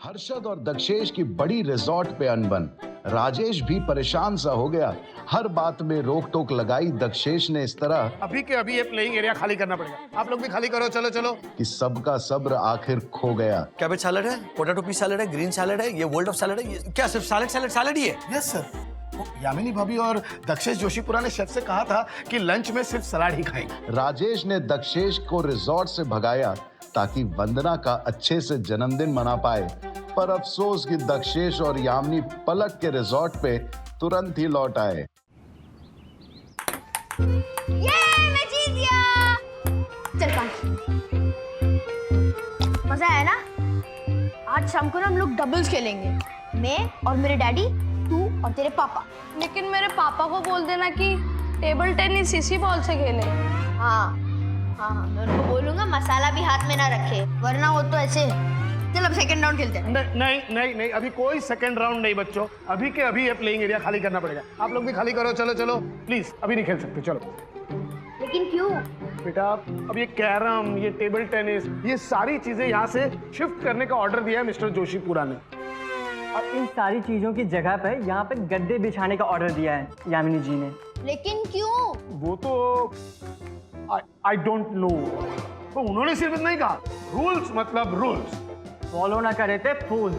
हर्षद और दक्षेश की बड़ी रिजॉर्ट पे अनबन। राजेश भी परेशान सा हो गया। हर बात में रोक टोक लगाई दक्षेश ने इस तरह अभी के अभी ये प्लेइंग एरिया खाली करना पड़ेगा। आप लोग भी खाली करो, चलो चलो। कि सबका सब्र आखिर खो गया। कैबेज सैलेड है, पोटैटो पीस सैलेड है, ग्रीन सैलेड है, ये वर्ल्ड ऑफ सैलेड है। ये क्या सिर्फ सैलेड ही है? Yes sir. यामिनी भाभी और दक्षेश जोशीपुरा ने शेफ से कहा था कि लंच में सिर्फ सलाद ही खाएंगे। राजेश ने दक्षेश को रिजॉर्ट से भगाया ताकि वंदना का अच्छे से जन्मदिन मना पाए, पर अफसोस कि दक्षेश और यामिनी पलट के रिजॉर्ट पे तुरंत ही लौट आए। ये मैं जीत गया। चल मजा आया ना? आज शाम को ना हम लोग डबल्स खेलेंगे, मैं और मेरे डैडी, तू और तेरे पापा। लेकिन मेरे पापा को बोल देना कि टेबल टेनिस इसी बॉल से खेले। हाँ हाँ, मैं उनको बोलूंगा मसाला भी हाथ में ना रखे, वरना वो तो ऐसे। चल अब सेकंड राउंड खेलते हैं। नहीं नहीं नहीं, अभी कोई सेकंड राउंड नहीं बच्चों। अभी के अभी ये प्लेइंग एरिया खाली करना पड़ेगा। आप लोग भी खाली करो, चलो चलो प्लीज। अभी नहीं खेल सकते, चलो। लेकिन क्यों? बेटा अब ये कैरम, ये टेबल टेनिस, ये सारी चीजें यहाँ से शिफ्ट करने का ऑर्डर दिया है मिस्टर जोशीपुरा ने। और इन सारी चीजों की जगह पे यहाँ पे गद्दे बिछाने का ऑर्डर दिया है यामिनी जी ने। लेकिन क्यों? वो तो आई डोंट नो। तो उन्होंने सिर्फ इतना ही कहा, रूल्स मतलब रूल्स। फॉलो ना करे थे फूल।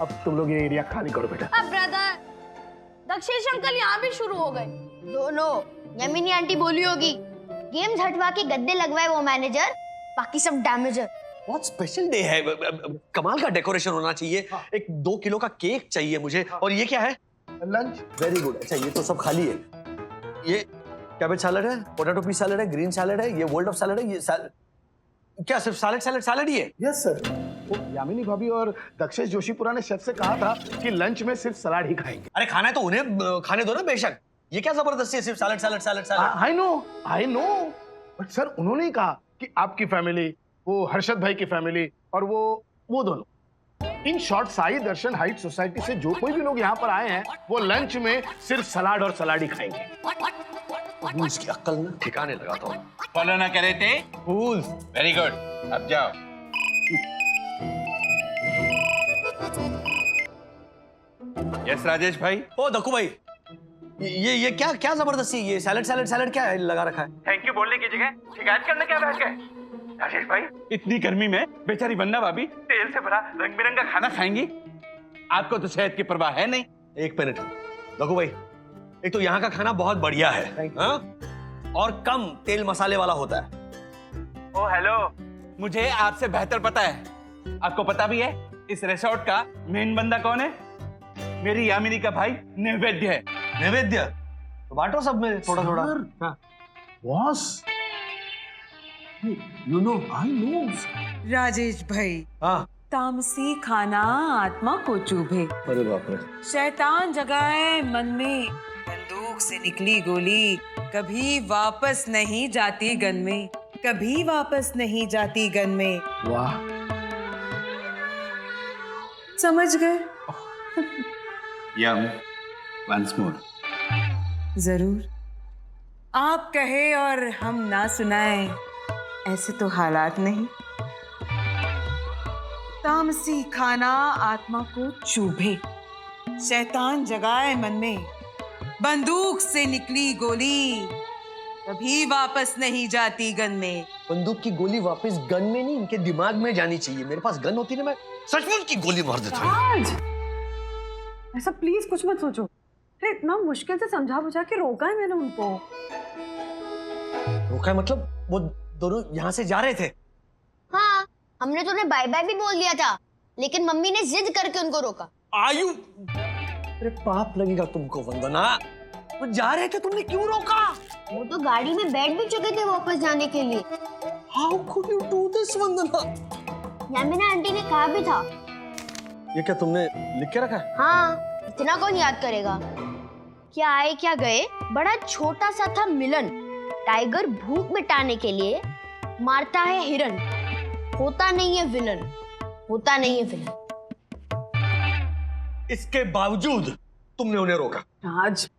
अब तुम लोग ये एरिया खाली करो बेटा। अब ब्रदर, दक्षेश अंकल यहाँ भी शुरू हो गए। दोनों यामिनी आंटी बोली होगी, गेम्स हटवा के गद्दे लगवाए वो मैनेजर, बाकी सब डैमेजर। बहुत स्पेशल डे है, कमाल का डेकोरेशन होना चाहिए। एक 2 किलो का केक चाहिए मुझे। और ये क्या है? लंच। Very good. अच्छा, ये तो सब खाली है। ये कैबेज सैलेड है, पोटैटो पीस सैलेड है, ग्रीन सैलेड है, ये वर्ल्ड ऑफ सैलेड है। ये क्या सिर्फ सैलेड ही है? Yes sir. यामिनी भाभी और दक्षेश जोशीपुरा ने शेफ से कहा था कि लंच में सिर्फ सलाद ही खाएंगे। अरे खाना है तो उन्हें खाने दो ना, बेशक। ये क्या जबरदस्ती है, सिर्फ salad. I know but sir उन्होंने ही कहा कि आपकी फैमिली, वो हर्षद भाई की फैमिली और वो दोनों, in short Sai Darshan height society से जो कोई भी लोग यहाँ पर आए हैं वो लंच में सिर्फ सलाद और सलाद ही खाएंगे। इसकी अक्ल ना ठिकाने लगाता हूँ। फॉलो ना करे थे फूल्स। वेरी गुड, अब जाओ। यस राजेश भाई। ओ दक्कू भाई, ये क्या जबरदस्ती, ये सैलेड क्या है लगा रखा है? थैंक यू बोलने की जगह शिकायत करने क्या बैठ गए? राजेश भाई, इतनी गर्मी में बेचारी वंदना भाभी तेल से भरा रंग बिरंगा खाना खाएंगी। आपको तो सेहत की परवाह है नहीं। एक मिनट दक्कू भाई, एक तो यहाँ का खाना बहुत बढ़िया है, हाँ? और कम तेल मसाले वाला होता है। ओ हेलो, मुझे आपसे बेहतर पता है। आपको पता भी है इस रिसोर्ट का मेन बंदा कौन है? मेरी यामिनी का भाई नैवेद्य है। नैवेद्य? तो बांटो सब में थोड़ा थोड़ा। Boss, you know, I know. Rajesh भाई, हाँ। तामसी खाना आत्मा को चुभे, अरे बाप रे। शैतान जगाए मन में, बंदूक से निकली गोली कभी वापस नहीं जाती गन में, कभी वापस नहीं जाती गन में। वाह, समझ गए? यम, वंस मोर। जरूर। आप कहे और हम ना सुनाए, ऐसे तो हालात नहीं। तामसी खाना आत्मा को चुभे, शैतान जगाए मन में, बंदूक से निकली गोली कभी वापस नहीं जाती गन में। बंदूक की गोली वापस गन में नहीं, इनके दिमाग में जानी चाहिए। मेरे पास गन होती ना, मैं सचमुच की गोली मार देता। आज ऐसा प्लीज कुछ मत सोचो। अरे इतना मुश्किल से समझा बुझा के रोका है मैंने उनको। रोका है मतलब? वो दोनों यहाँ से जा रहे थे। हाँ, हमने तो उन्हें बाय बाय भी बोल दिया था, लेकिन मम्मी ने जिद करके उनको रोका। आयु, अरे पाप लगेगा तुमको वंदना। वो जा रहे थे, तुमने क्यों रोका? वो तो गाड़ी में बैठ भी चुके थे वापस जाने के लिए। How could you do this, Vandana? यामिना aunty ने कहा भी था। ये क्या तुमने लिख के रखा है? हाँ, इतना कौन याद करेगा? क्या आए क्या गए, बड़ा छोटा सा था मिलन। टाइगर भूख मिटाने के लिए मारता है हिरन, होता नहीं है विलन, होता नहीं है विलन। इसके बावजूद तुमने उन्हें रोका। राज,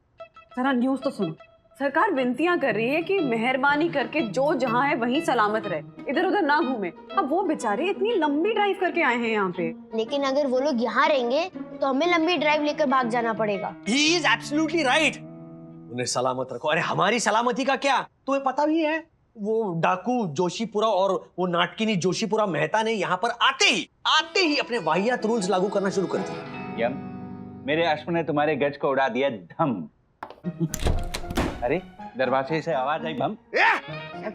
जरा न्यूज़ तो सुनो। सरकार विनतियां कर रही है कि मेहरबानी करके जो जहाँ है वहीं सलामत रहे, इधर उधर ना घूमे। अब वो बेचारे इतनी लंबी ड्राइव करके आए हैं यहाँ पे। लेकिन अगर वो लोग यहाँ रहेंगे तो हमें लंबी ड्राइव लेकर भाग जाना पड़ेगा। He is absolutely right. उन्हें सलामत रखो। अरे हमारी सलामती का क्या, तुम्हें पता भी है वो डाकू जोशीपुरा और वो नाटकिनी जोशीपुरा मेहता ने यहाँ पर आते ही अपने वाहियात रूल्स लागू करना शुरू कर दिए। यम, मेरे अश्व ने तुम्हारे गज को उड़ा दिया धम। अरे दरवाजे से आवाज आई बम।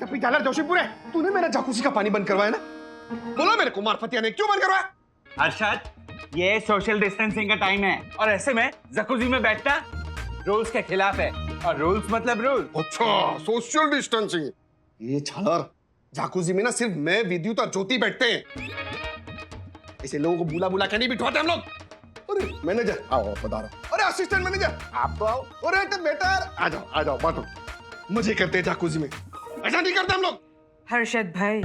पिटालर जोशीपुरे, तूने मेरा जाकूसी का पानी बंद करवाया ना? बोलो मेरे को मारफतिया ने क्यों बंद करवाया? अरशद, ये सोशल डिस्टेंसिंग का टाइम है और ऐसे में जकूजी में बैठना रूल्स के खिलाफ है, और रूल्स मतलब रूल। अच्छा, सोशल डिस्टेंसिंग। ये छालर, जाकूजी में ना सिर्फ मैं, विद्युत और ज्योति बैठते हैं। ऐसे लोगों को बुला बुला के नहीं बिठवाते हम लोग। अरे मैनेजर आओ, पधारो। अरे असिस्टेंट मैनेजर आप तो आओ। अरे वेटर आ जाओ बैठो। मजे करते हैं जाकूजी में, ऐसा नहीं करते हम लोग। हर्षद भाई,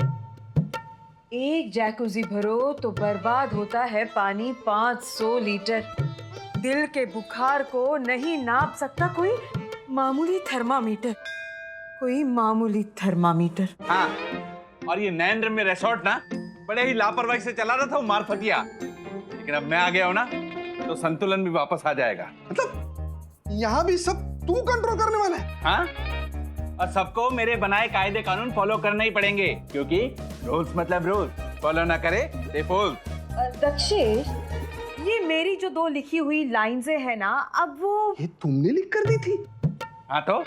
एक जैकुजी भरो तो बर्बाद होता है पानी 500 लीटर। दिल के बुखार को नहीं नाप सकता कोई मामूली थर्मामीटर, कोई मामूली थर्मामीटर। हाँ, और ये नैन में रिसोर्ट ना बड़े ही लापरवाही से चला रहा था वो मारफतिया, लेकिन अब मैं आ गया हूं ना तो संतुलन भी वापस आ जाएगा। मतलब यहाँ भी सब तू कंट्रोल करने वाला है? हाँ, और सबको मेरे बनाए कायदे कानून फॉलो करने ही पड़ेंगे, क्योंकि रूल्स मतलब रूल्स, फॉलो ना करे दे फूल। दक्षेश, ये मेरी जो 2 लिखी हुई लाइन्स है ना, अब वो ये तुमने लिख कर दी थी? हाँ तो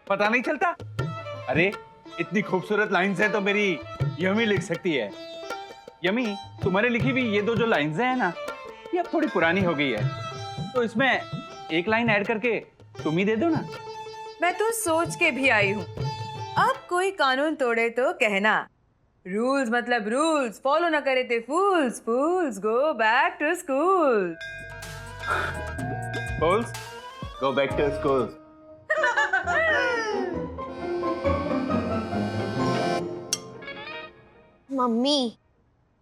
पता नहीं चलता? अरे इतनी खूबसूरत लाइन्स है तो मेरी यमी लिख सकती है। यमी, तुम्हारे लिखी हुई ये 2 जो लाइन्स है ना, ये अब थोड़ी पुरानी हो गई है, तो इसमें एक लाइन ऐड करके तुम ही दे दो ना। मैं तो सोच के भी आई हूँ, अब कोई कानून तोड़े तो कहना, रूल्स मतलब रूल्स, फॉलो ना करे थे fools, fools go back to school. Fools go back to school. Mummy,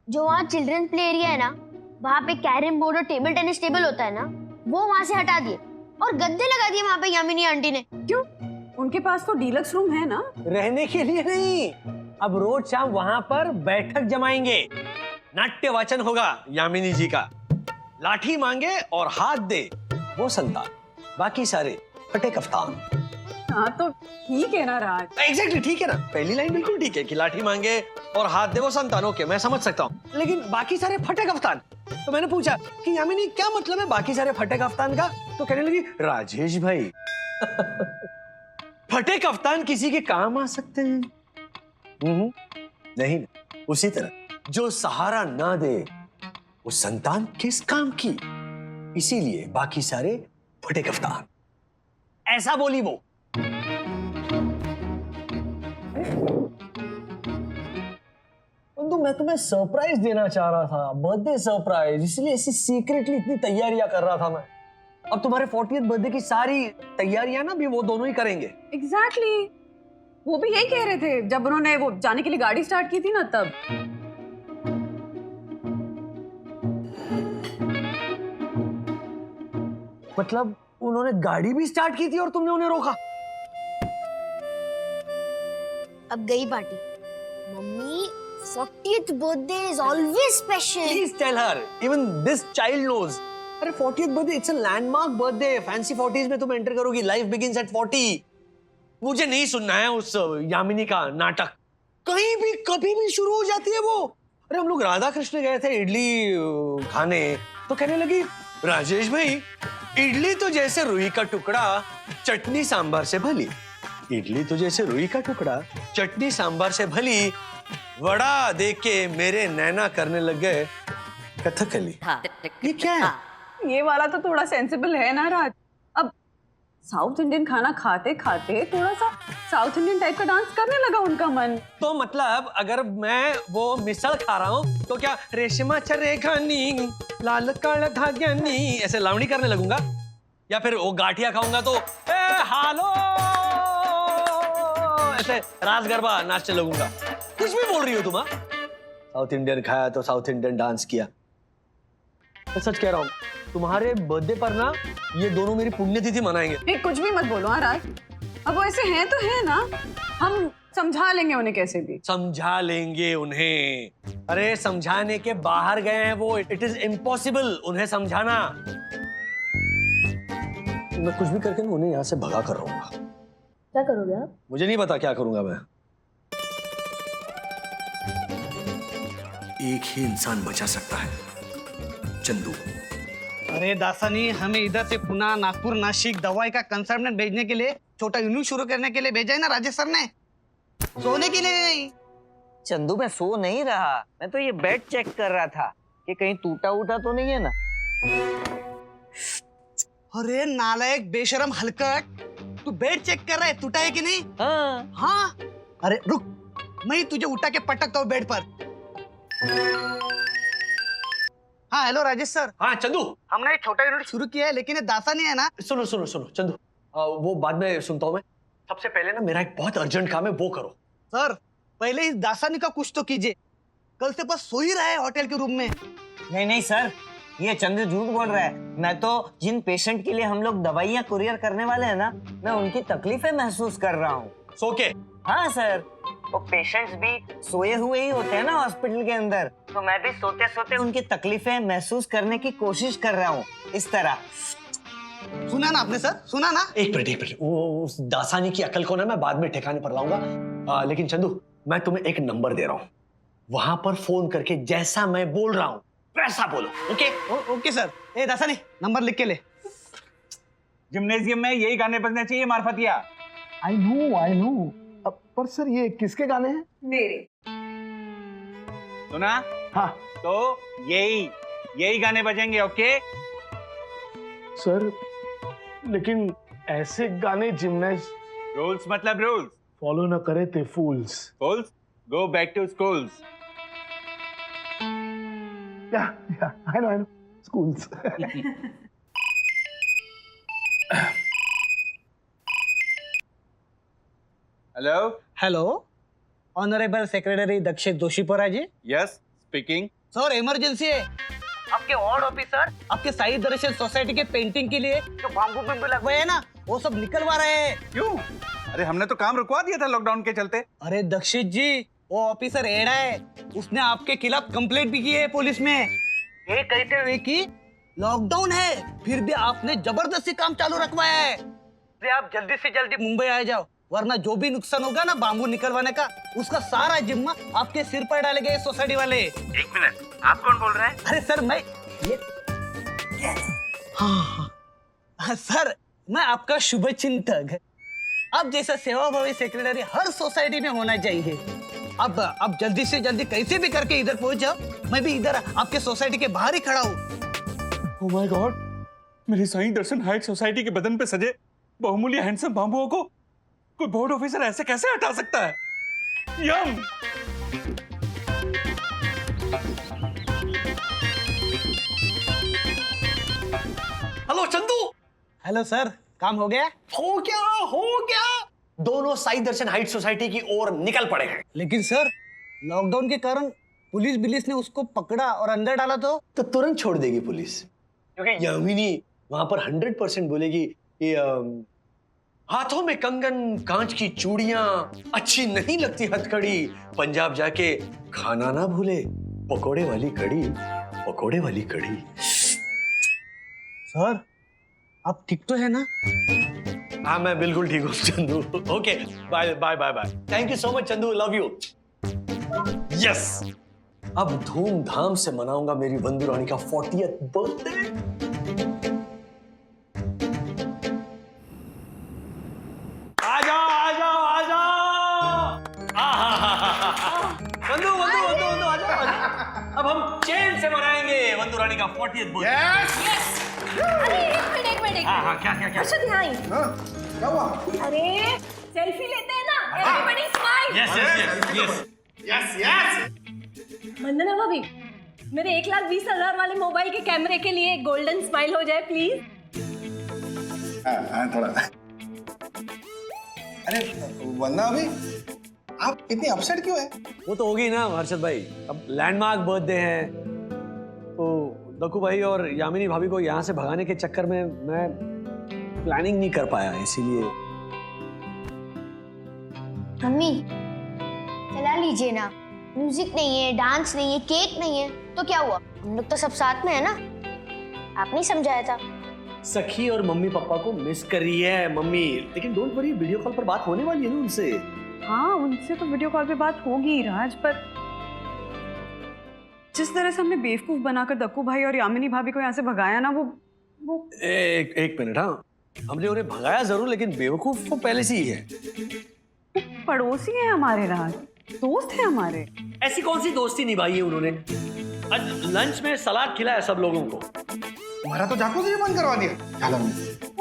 जो वहाँ चिल्ड्रन प्ले एरिया है ना, वहाँ पे कैरम बोर्ड और टेबल टेनिस टेबल होता है ना, वो वहाँ से हटा दिए और गद्दे लगा दिए वहाँ पे यामिनी आंटी ने। क्यों? उनके पास तो डीलक्स रूम है ना। रहने के लिए नहीं, अब रोज शाम वहां पर बैठक जमाएंगे, नाट्य वाचन होगा यामिनी जी का। लाठी मांगे और हाथ दे वो संतान, बाकी सारे फटे कफ्तान। हाँ तो ठीक है ना राज। एग्जैक्टली ठीक है ना, पहली लाइन बिल्कुल ठीक है कि लाठी मांगे और हाथ दे वो संतान, ओके मैं समझ सकता हूँ, लेकिन बाकी सारे फटे कफ्तान। तो मैंने पूछा कि यामिनी क्या मतलब है बाकी सारे फटे कफ्तान का, तो कहने लगी राजेश भाई फटे कफ्तान किसी के काम आ सकते हैं? नहीं, उसी तरह जो सहारा ना दे वो संतान किस काम की, इसीलिए बाकी सारे फटे कफ्तान, ऐसा बोली वो। तो मैं तुम्हें सरप्राइज देना चाह रहा था, बर्थडे सरप्राइज, इसलिए ऐसी सीक्रेटली इतनी तैयारियां कर रहा था मैं। अब तुम्हारे 40th बर्थडे की सारी तैयारियां ना भी वो दोनों ही करेंगे। एग्जैक्टली, वो भी यही कह रहे थे जब उन्होंने वो जाने के लिए गाड़ी स्टार्ट की थी ना तब। मतलब उन्होंने गाड़ी भी स्टार्ट की थी और तुमने उन्हें रोका? अब गई party. Mummy, 40th birthday is always special. Please tell her, even this child knows. अरे 40th birthday, it's a landmark birthday. Fancy 40s में तुम एंटर करोगी, life begins at 40. मुझे नहीं सुनना है उस यामिनी का नाटक, कहीं भी कभी भी शुरू हो जाती है वो। अरे हम लोग राधा कृष्ण गए थे इडली खाने, तो कहने लगी राजेश भाई इडली तो जैसे रुई का टुकड़ा चटनी सांभर से भली, इडली तो जैसे रुई का टुकड़ा चटनी सांभर से भली, वड़ा देख के मेरे नैना करने लग गए कथकली। ये क्या है? ये वाला तो थोड़ा सेंसिबल है ना राज। अब साउथ इंडियन खाना खाते खाते थोड़ा सा साउथ इंडियन टाइप का डांस करने लगा उनका मन। तो मतलब अगर मैं वो मिसल खा रहा हूँ तो क्या रेशमा चरेखानी लाल काला धाग्यानी ऐसे लावणी करने लगूंगा, या फिर वो गाठिया खाऊंगा तो ए हालो ऐसे रास गरबा नाचने लगूंगा? कुछ भी बोल रही हो तुम? साउथ इंडियन खाया तो साउथ इंडियन डांस किया। मैं सच कह रहा हूँ, तुम्हारे बर्थडे पर ना ये दोनों मेरी पुण्यतिथि मनाएंगे। कुछ भी मत बोलो हाँ राज। अब वो ऐसे हैं तो है ना, हम समझा लेंगे उन्हें कैसे भी। समझा लेंगे उन्हें? अरे समझाने के बाहर गए हैं वो, इट इज इम्पॉसिबल उन्हें समझाना। मैं कुछ भी करके ना उन्हें यहाँ से भगा कर रहूंगा। क्या करोगे आप? मुझे नहीं पता क्या करूंगा मैं। एक ही इंसान बचा सकता है, चंदू। अरे दासानी, हमें इधर से पुणे, नागपुर, नासिक दवाई का कंसाइनमेंट भेजने के लिए, छोटा यूनिट शुरू करने के लिए भेजा है ना राजेश सर ने, सोने के लिए नहीं। चंदू मैं सो नहीं रहा, मैं तो ये बेड चेक कर रहा था कि कहीं टूटा उटा तो नहीं है ना। अरे नालायक बेशरम हलकट, तू बेड चेक कर रहा है, टूटा है कि नहीं? हाँ। हाँ। अरे रुक, मैं तुझे उठा के पटकता हूँ बेड पर। हाँ हेलो राजेश सर। हाँ चंदू, हमने एक छोटा यूनिट शुरू किया है, लेकिन ये दासानी है ना। सुनो सुनो सुनो चंदू, वो बाद में सुनता हूँ मैं। सबसे पहले ना मेरा एक बहुत अर्जेंट काम है, वो करो। सर पहले इस दासानी का कुछ तो कीजिए, कल से बस सो ही रहा है होटल के रूम में। नहीं नहीं सर, ये चंदू झूठ बोल रहा है। मैं तो जिन पेशेंट के लिए हम लोग दवाइयाँ कुरियर करने वाले हैं ना, मैं उनकी तकलीफें महसूस कर रहा हूँ। सो के? हाँ सर, वो पेशेंट्स भी सोए हुए ही होते हैं ना हॉस्पिटल के अंदर, तो मैं भी सोते सोते उनकी तकलीफें महसूस करने की कोशिश कर रहा हूँ, इस तरह। सुना ना आपने सर, सुना ना? एक मिनट, वो उस दासानी की अकल को ना मैं बाद में ठिकाने पर लाऊंगा। लेकिन चंदू, मैं तुम्हें एक नंबर दे रहा हूँ, वहां पर फोन करके जैसा मैं बोल रहा हूँ वैसा बोलो। ओके? Okay sir. ए दासानी, नंबर लिख के ले। जिम्नेजियम में यही गाने बजने चाहिए मार्फतिया। I know. पर सर ये किसके गाने हैं? मेरे। सुना? हाँ तो यही गाने बजेंगे। ओके सर, लेकिन ऐसे गाने जिम्नेज रूल्स मतलब रूल्स फॉलो न करे थे fools. Fools go back to schools. या I know schools. Hello hello, honourable secretary Dakshit Joshipura ji. Yes speaking. Sir emergency है, आपके वार्ड ऑफिसर आपके साई दर्शन सोसाइटी के पेंटिंग के लिए जो बाम्बू बिम्बू लगवाए हैं ना, वो सब निकलवा रहे हैं। क्यों? अरे हमने तो काम रुकवा दिया था लॉकडाउन के चलते। अरे दक्षित जी, वो ऑफिसर एड़ा है, उसने आपके खिलाफ कंप्लेंट भी की है पुलिस में, ये कहते हुए कि लॉकडाउन है फिर भी आपने जबरदस्ती काम चालू रखवाया है। इसलिए आप जल्दी से जल्दी मुंबई आ जाओ, वरना जो भी नुकसान होगा ना बाम्बू निकलवाने का, उसका सारा जिम्मा आपके सिर पर डालेंगे सोसाइटी वाले। एक मिनट, आप कौन बोल रहे हैं? अरे सर मैं ये हाँ सर, मैं आपका शुभ चिंतक। अब जैसा सेवाभावी सेक्रेटरी हर सोसाइटी में होना चाहिए। अब जल्दी से जल्दी कैसे भी करके इधर पहुंच जाओ, मैं भी इधर आपके सोसाइटी के बाहर ही खड़ा हूँ। ओह माय गॉड, मेरी साईं दर्शन हाइट सोसाइटी के बदन पे सजे बहुमूल्य हैंडसम बाम्बुओं को कोई बोर्ड ऑफिसर ऐसे कैसे हटा सकता है? यम। हेलो चंदू। हेलो सर, काम हो गया? हो गया। दोनों साई दर्शन हाइट सोसाइटी की ओर निकल पड़े हैं। लेकिन सर लॉकडाउन के कारण पुलिस ने उसको पकड़ा और अंदर डाला तो तुरंत छोड़ देगी पुलिस, क्योंकि यामिनी वहां पर 100% बोलेगी कि हाथों में कंगन, कांच की चूड़ियां, अच्छी नहीं लगती हथकड़ी, पंजाब जाके खाना ना भूले, पकोड़े वाली कड़ी। सर आप ठीक तो है ना? हाँ मैं बिल्कुल ठीक हूँ Chandu. Okay bye bye bye bye. Thank you so much Chandu, love you. Yes, अब धूमधाम से मनाऊंगा मेरी वंदू रानी का 40th बर्थडे। आ जाओ। वंदू आ जाओ। अब हम चैन से मनाएंगे वंदू रानी का 40th बर्थडे। अरे एक मिनट। हाँ क्या अर्षद यहाँ आई। क्या हुआ? अरे सेल्फी लेते हैं ना, एवरीबॉडी स्माइल। यस। वंदना भाभी, मेरे 1,20,000 वाले मोबाइल के कैमरे के लिए गोल्डन स्माइल हो जाए प्लीज। हाँ थोड़ा। अरे वंदना अभी आप इतनी अपसेट क्यों है? वो तो होगी ना हर्षद भाई, अब लैंडमार्क बर्थडे है तो दक्कू भाई और यामिनी भाभी को यहाँ से भगाने के चक्कर में मैं प्लानिंग नहीं कर पाया, इसीलिए। मम्मी चला लीजिए ना, म्यूजिक नहीं है, डांस नहीं है, केक नहीं है, तो क्या हुआ? हम लोग तो सब साथ में है ना। आप नहीं समझाया था। सखी और मम्मी पापा को मिस कर रही है मम्मी, लेकिन डोंट वरी, वीडियो कॉल पर बात होने वाली है ना उनसे। हाँ, उनसे तो वीडियो कॉल पे बात होगी राज, पर जिस तरह से हमने बेवकूफ बनाकर दक्कू भाई और यामिनी भाभी को यहाँ से भगाया ना, वो एक मिनट। हाँ, हमने उन्हें भगाया जरूर, लेकिन बेवकूफ वो पहले से ही है। पड़ोसी हैं हमारे राज, दोस्त हैं हमारे। ऐसी कौन सी दोस्ती निभाई है उन्होंने? आज लंच में सलाद खिलाया सब लोगों को। हमारा तो जाकूज़ी भी बंद करवा दिया। चलो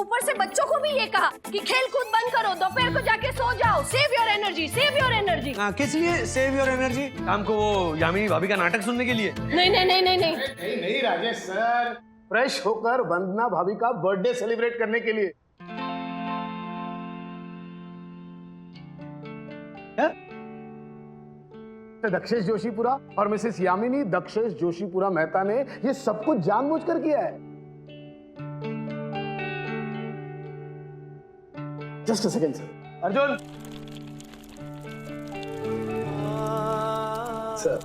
ऊपर से बच्चों को भी ये कहा कि खेल कूद बंद करो, दोपहर को जाके सो जाओ, save your energy, save your energy. किस लिए सेव योर एनर्जी? शाम को वो यामिनी भाभी का नाटक सुनने के लिए? नहीं नहीं नहीं नहीं नहीं नहीं नहीं राजेश सर, फ्रेश होकर वंदना भाभी का बर्थडे सेलिब्रेट करने के लिए। दक्षेश जोशीपुरा और मिसेस यामिनी दक्षेश जोशीपुरा मेहता ने ये सब कुछ जानबूझकर किया है। Just a second sir. Arjun sir.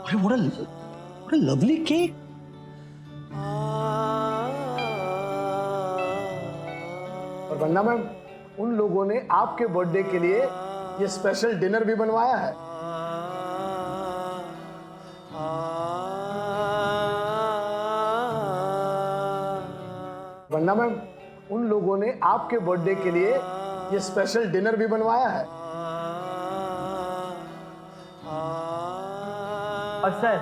अरे what a lovely cake। और वंदना मैम, उन लोगों ने आपके बर्थडे के लिए ये स्पेशल डिनर भी बनवाया है। वंदना मैम, उन लोगों ने आपके बर्थडे के लिए ये स्पेशल डिनर भी बनवाया है। और सर,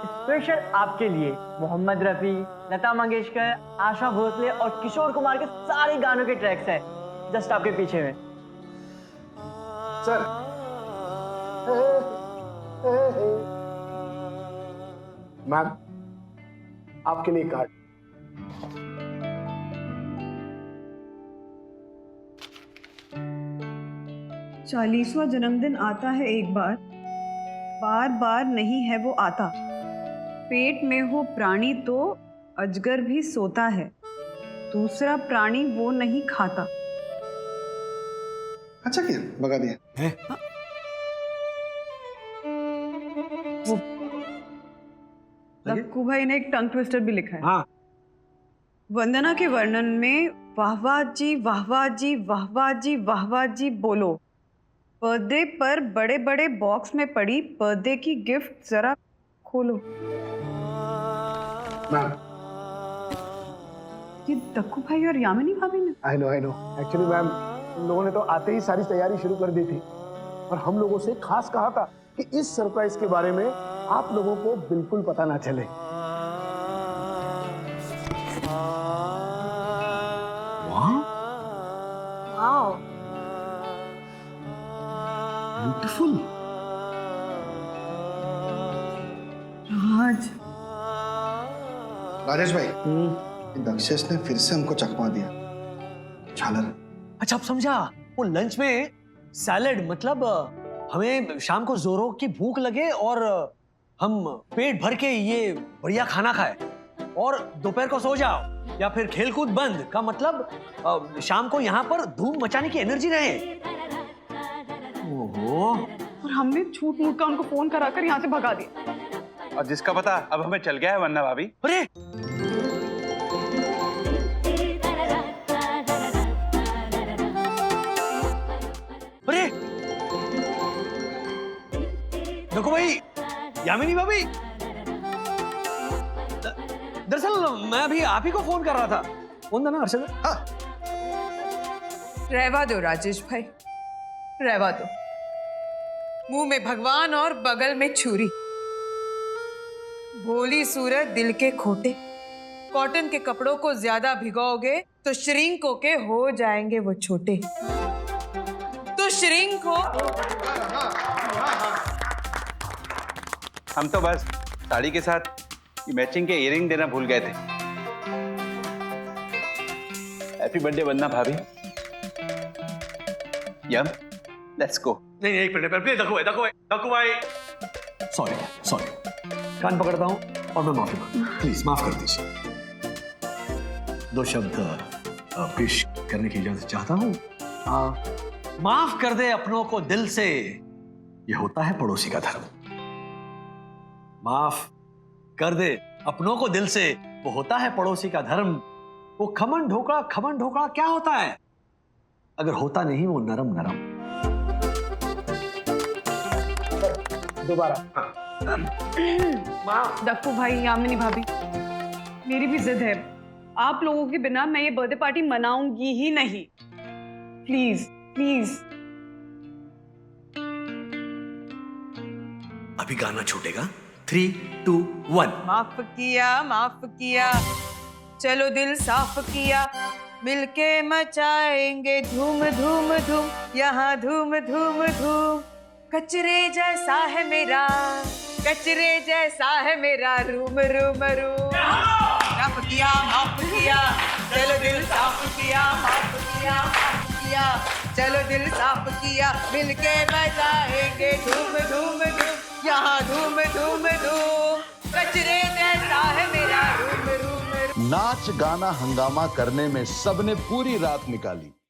स्पेशल आपके लिए मोहम्मद रफी, लता मंगेशकर, आशा भोसले और किशोर कुमार के सारे गानों के ट्रैक्स हैं जस्ट आपके पीछे में। सर मैम, आपके लिए कार्ड। चालीसवां जन्मदिन आता है एक बार, बार बार नहीं है वो आता। पेट में हो प्राणी तो अजगर भी सोता है, दूसरा प्राणी वो नहीं खाता। अच्छा किया, भगा दिया। दक्कू भाई ने एक टंग ट्विस्टर भी लिखा है। हाँ। वंदना के वर्णन में वाहवाह जी वाहवाह जी वाहवाह जी वाहवाह जी बोलो। बर्थडे पर बड़े बड़े बॉक्स में पड़ी बर्थडे की गिफ्ट जरा खोलो। मैम, ये दक्कू भाई और यामिनी भाभी ने। आई नो एक्चुअली मैम, उन लोगों ने तो आते ही सारी तैयारी शुरू कर दी थी और हम लोगों से खास कहा था कि इस सरप्राइज के बारे में आप लोगों को बिल्कुल पता ना चले। Wow, beautiful. राज, राजेश भाई, दक्षेश ने फिर से हमको चकमा दिया। झालर। अच्छा, अब समझा। वो लंच में सैलेड, मतलब हमें शाम को जोरों की भूख लगे और हम पेट भर के ये बढ़िया खाना खाए और दोपहर को सो जाओ, या फिर खेलकूद बंद का मतलब शाम को यहाँ पर धूम मचाने की एनर्जी रहे। ओहो। और हमने झूठ मूठ का उनको फोन कराकर यहाँ से भगा दिया। और जिसका पता अब हमें चल गया है वंदना भाभी। अरे अरे देखो भाई, यामिनी भाभी, दरअसल मैं अभी आप ही को फोन कर रहा था। फोन था ना अर्षद? हाँ। रहवा दो राजेश भाई, रहवा दो। मुंह में भगवान और बगल में छुरी। भोली सूरत दिल के खोटे। कॉटन के कपड़ों को ज्यादा भिगोगे तो श्रिंक होके हो जाएंगे वो छोटे। तो श्रिंक हो। हम तो बस साड़ी के साथ मैचिंग के इयरिंग देना भूल गए थे। हैप्पी बर्थडे वंदना भाभी। यम, लेट्स गो। नहीं, एक मिनट प्लीज, दक्कू भाई, सॉरी, कान पकड़ता हूँ और मैं माफी मांगता, प्लीज माफ कर दीजिए। 2 शब्द पेश करने की इजाजत चाहता हूँ। माफ कर दे अपनों को दिल से, ये होता है पड़ोसी का धर्म। माफ कर दे अपनों को दिल से, वो होता है पड़ोसी का धर्म। वो खमन ढोकड़ा क्या होता है अगर होता नहीं वो नरम नरम। दोबारा। दक्कू भाई, यामिनी भाभी, मेरी भी जिद है। आप लोगों के बिना मैं ये बर्थडे पार्टी मनाऊंगी ही नहीं। Please please. अभी गाना छूटेगा। 3, 2, 1। माफ किया, चलो दिल साफ किया, मिलके मचाएंगे धूम धूम धूम, यहाँ धूम धूम धूम। कचरे जैसा है मेरा रूम रूम रूम। माफ किया, चलो दिल साफ किया, माफ किया, चलो दिल साफ किया, मिलके मचाएंगे धूम धूम धूम, यहाँ धूम धूम धूम। कचरे जैसा है मेरा रूम रूम। नाच गाना हंगामा करने में सबने पूरी रात निकाली।